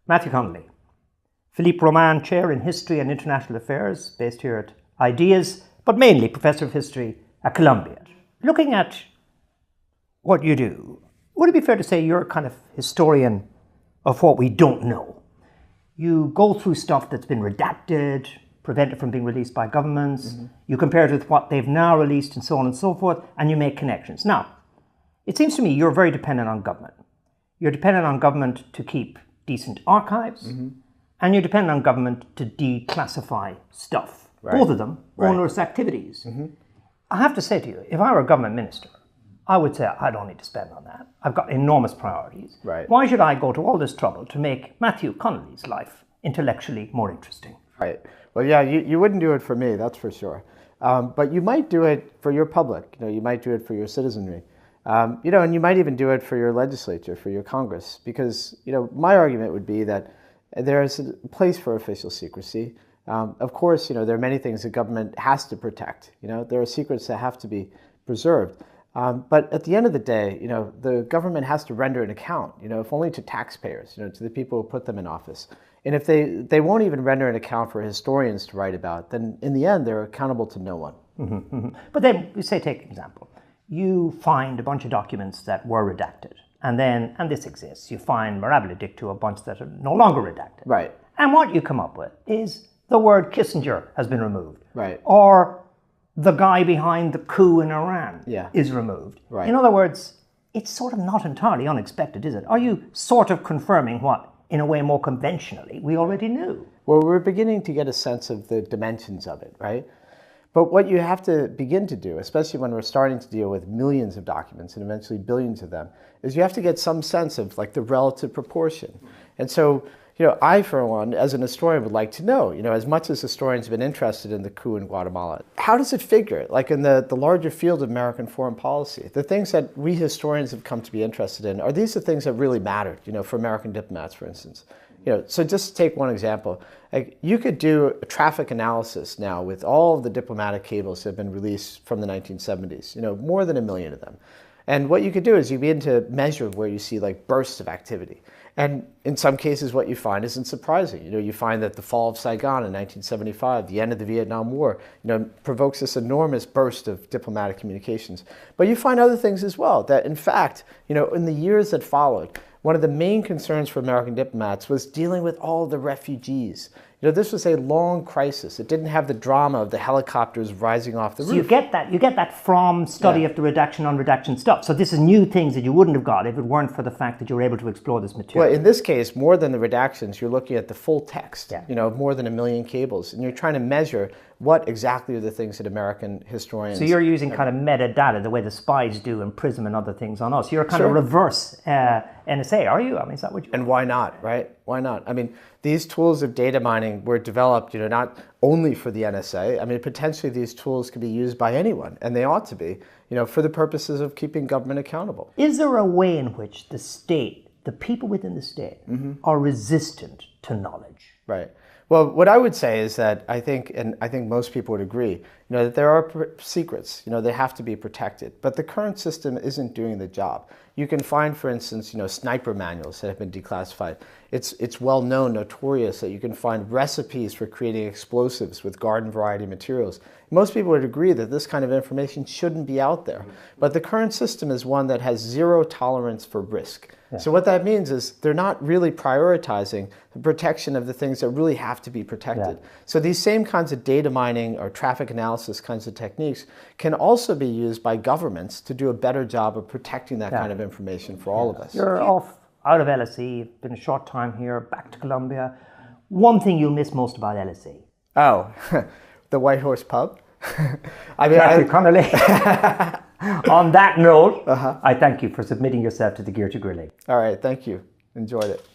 Matthew Connelly, Philippe Roman Chair in History and International Affairs, based here at Ideas, but mainly Professor of History at Columbia. Looking at what you do, would it be fair to say you're a kind of historian of what we don't know? You go through stuff that's been redacted, prevented from being released by governments, you compare it with what they've now released and so on and so forth, and you make connections. Now, it seems to me you're very dependent on government. You're dependent on government to keep decent archives, and you're dependent on government to declassify stuff. Right. Both of them, onerous activities. I have to say to you, if I were a government minister, I would say I don't need to spend on that. I've got enormous priorities. Right. Why should I go to all this trouble to make Matthew Connelly's life intellectually more interesting? Right. Well, yeah, you wouldn't do it for me, that's for sure. But you might do it for your public. You might do it for your citizenry. And you might even do it for your legislature, for your Congress, because, my argument would be that there is a place for official secrecy. Of course, there are many things the government has to protect. There are secrets that have to be preserved. But at the end of the day, the government has to render an account, if only to taxpayers, to the people who put them in office. And if they won't even render an account for historians to write about, then in the end, they're accountable to no one. But then, take an example. You find a bunch of documents that were redacted. And this exists, you find mirabile dictu, a bunch that are no longer redacted. Right. And what you come up with is the word Kissinger has been removed. Right. Or the guy behind the coup in Iran is removed. Right. In other words, it's sort of not entirely unexpected, is it? Are you sort of confirming what, in a way more conventionally, we already knew? Well, we're beginning to get a sense of the dimensions of it, right? But what you have to begin to do, especially when we're starting to deal with millions of documents and eventually billions of them, is you have to get some sense of the relative proportion. And so, I, for one, as an historian, would like to know, as much as historians have been interested in the coup in Guatemala, how does it figure, in the larger field of American foreign policy? The things that we historians have come to be interested in, are these the things that really mattered, for American diplomats, for instance? So just to take one example, you could do a traffic analysis now with all of the diplomatic cables that have been released from the 1970s, more than 1 million of them. And what you could do is you begin to measure where you see bursts of activity. And in some cases, what you find isn't surprising. You find that the fall of Saigon in 1975, the end of the Vietnam War, provokes this enormous burst of diplomatic communications. But you find other things as well, that in fact, in the years that followed, one of the main concerns for American diplomats was dealing with all of the refugees. This was a long crisis. It didn't have the drama of the helicopters rising off the roof. So you get that from study of the redaction on redaction stuff. So this is new things that you wouldn't have got if it weren't for the fact that you were able to explore this material. Well, in this case, more than the redactions, you're looking at the full text, of more than 1 million cables. And you're trying to measure what exactly are the things that American historians... So you're using kind of metadata, the way the spies do in PRISM and other things on us. You're kind of reverse NSA, are you? Is that what you... And why not, right? Why not? These tools of data mining were developed, not only for the NSA. Potentially these tools could be used by anyone, and they ought to be, for the purposes of keeping government accountable. Is there a way in which the state, the people within the state, are resistant to knowledge? Right. Well, what I would say is that I think most people would agree, that there are secrets, they have to be protected. But the current system isn't doing the job. You can find, for instance, sniper manuals that have been declassified. It's well known, notorious, that you can find recipes for creating explosives with garden variety materials. Most people would agree that this kind of information shouldn't be out there. But the current system is one that has zero tolerance for risk. Yeah. So what that means is they're not really prioritizing the protection of the things that really have to be protected. Yeah. So these same kinds of data mining or traffic analysis kinds of techniques can also be used by governments to do a better job of protecting that kind of information for all of us. You're off out of LSE, been a short time here, back to Columbia. One thing you'll miss most about LSE? Oh, the White Horse Pub. Matthew Connelly. On that note, I thank you for submitting yourself to the Gearty Grilling. All right, thank you. Enjoyed it.